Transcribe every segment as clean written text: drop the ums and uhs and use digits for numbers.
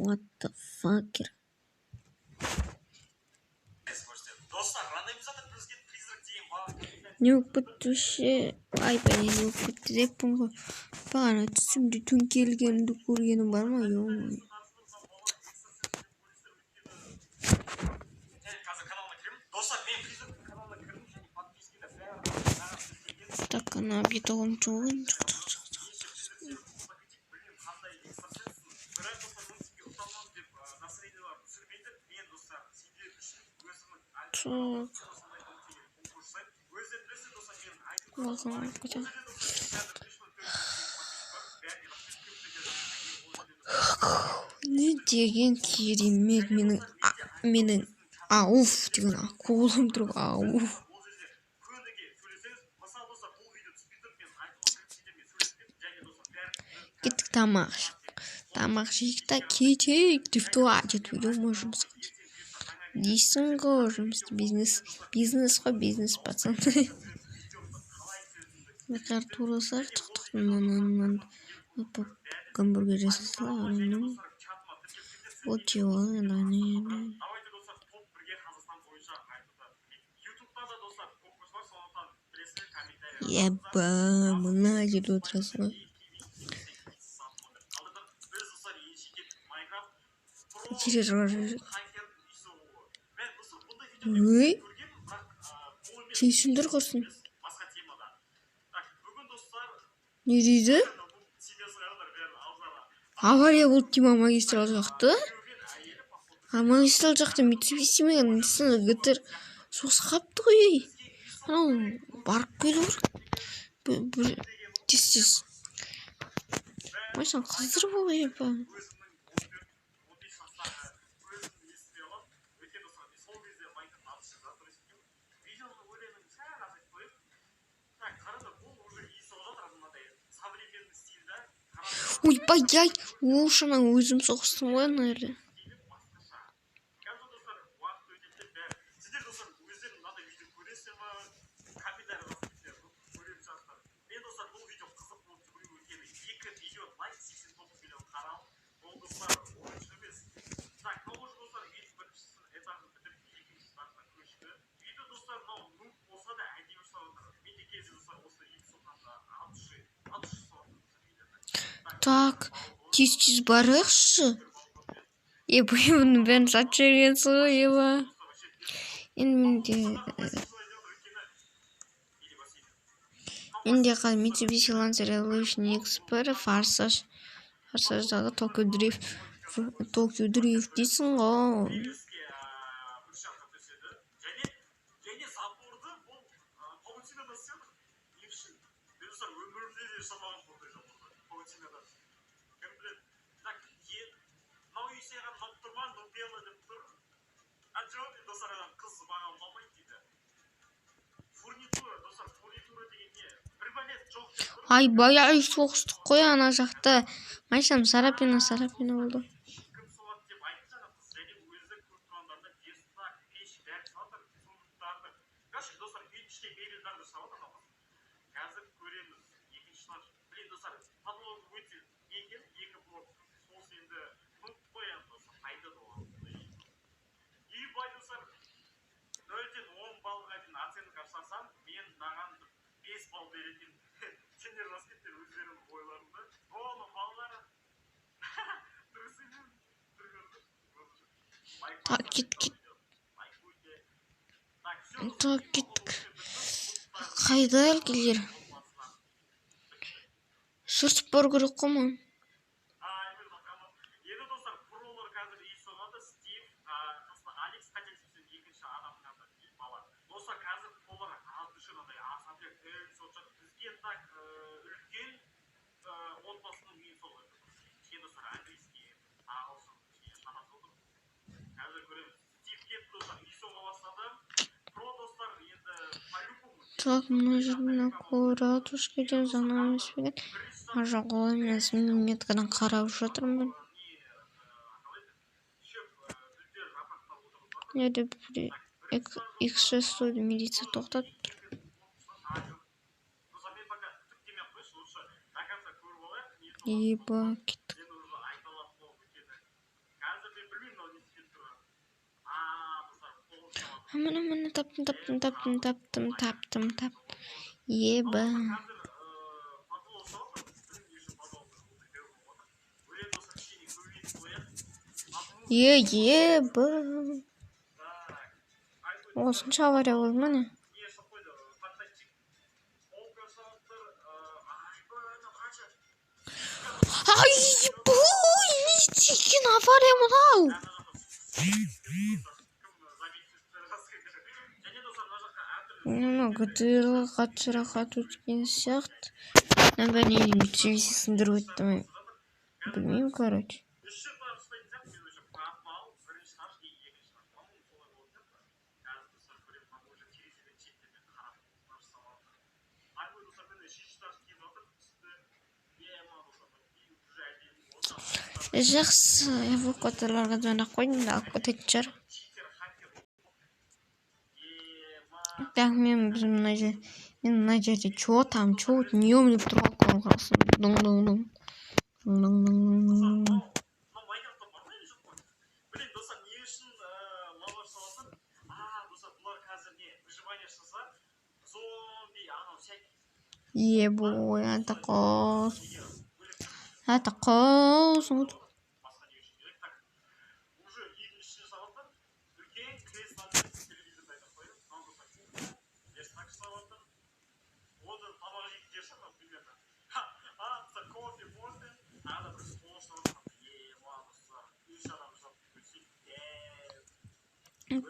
What the fuck? Нөкпөтүші айбай нөкпөтті деппін ғой. Бағана түсімде төңкелгенді көргенім бар ма? Ё-мо. Так, ана беталым жоғын. Не деген керемет менің ауф деген қолым тұрып ауф. Кеттік тамақ жейік та кетейік деп туады жұмыс дейсің ғой. Жұмыс бизнес қой, бизнес пацаны. Бекар турасақ тұқтықтың гамбургер жасаса ол жеуі еба мына жерде отырасың ғой. Өй, шешіндір құрсын. Не дейді? Авария болды дейма магистрал жақты. Магистрал жақты Mitsubishi мен гітір соғыс қапты ғой. Анау барып келу керек. Тез. Майсан қыздыр бұл епа. Ойбай-ай, ошана өзім соғыстым ғой әлі. Так, тез барықшы. Бұның бәрін сатып жіберген ғой, еба. Менде қазір Mitsubishi Lancer Evolution X1 Форсаждағы Tokyo Drift дейсің ғой. Айбай соғыстық қой ана жақта. Майшам Сарапина болды. Так, кеттік. Қайда әлгілер? Сұртып бар керек қой ма? Так, мына жермен ратушкеден жаңа емес пе екен? Жоқ олай емес, мен меткадан қарап жатырмын. Не деп X6 милиция тоқтатып тұр. Еба кеттік. Міне таптым. Еба. Еба. Осынша авария болды ма не? Ай, бұл не деген авария мынау? ГТР-ға қатты өткен сияқты. Бәлем телевизор сындырып өтті ме? Білмеймін, короче. Жақсы, эвакуаторларға звондап қойдым да алып кететін шығар. Так, мен мына жерде чё днём деп тұрған қалғасын. Дың. Ебой, атақос.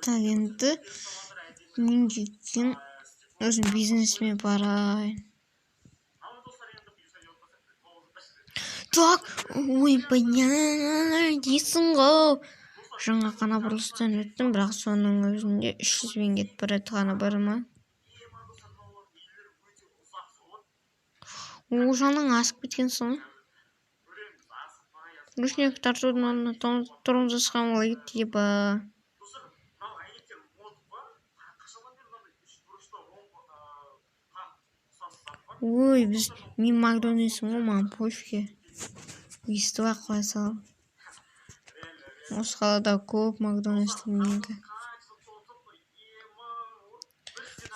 Так, енді мен кеткен өзім бизнесмен барайын. Так, ой, понятно, дейсің ғой. Жаңа ғана бұрылыстан өттім, бірақ соның өзінде 300-бен кетіп барады ғана бар ма? Жаңаң асып кеткенсің ғой. Ручник тартудың орнына тұрмыз асқан олайды, еба. Ой, мен Макдональдсың ғой, маған пофиге. Естіп ақ қоя салам. Осы қалада көп Макдональдстың менікі.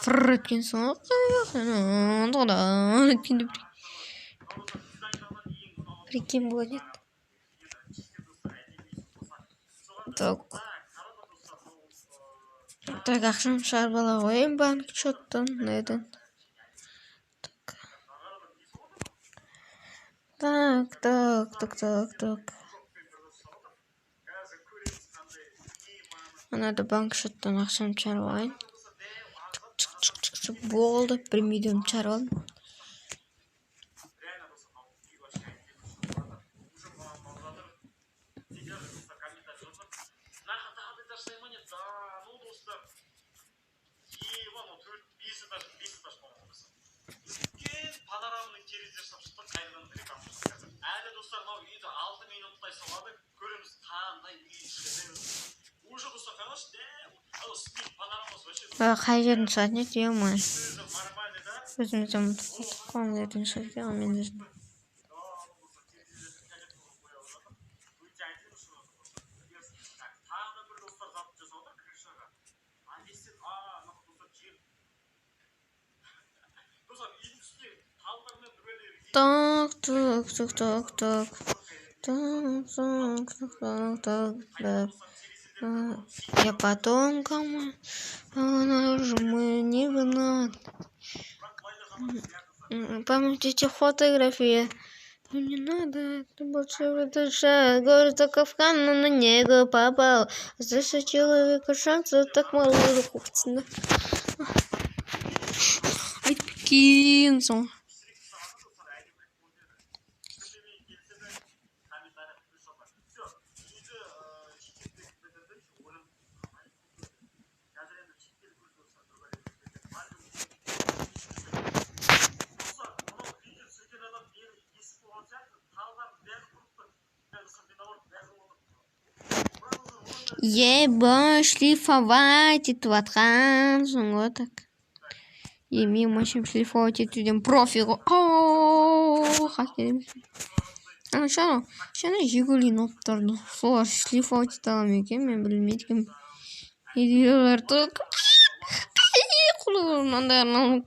Фырр еткенсің ғой. Прикинь болады. Так, ақшам шығарып ала қояйын банк счеттан. Так. Анада банк счеттан ақшам шығарып алайын. Болды, 1 миллион шығарып алдым. Қай жердің сатыны деймін ма? Өзімізде ұмытып қойған жердің сатыны мен өзім. Так. Я потом кому мы не виноват. Помните фотографии? Не надо, это больше душа. Город Кавказ на него попал. Здесь у человека шансов так мало захопится. Ай, прикинь. Еба, шлифовать етіп атқан соң ғой так. Мен машин шлифовать етуден профиғо. хакер. Шана Жигули ноттарды солар шлифовать ете ала ма екен, мен білмеймін. Или олар мынандай ғана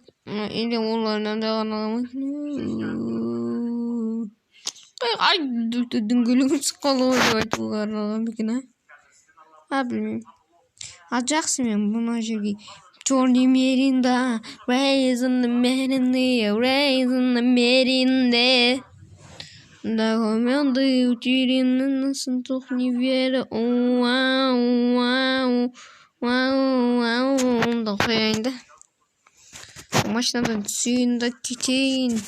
ай дөңгелегім шыққалы деп айтуға арналған екен, білмеймін. Жақсы, мен мына жерге Черный Меринда, Raisin the Меринде. Документы утеряны на сантух невера. Машинадан түсейін да кетейін.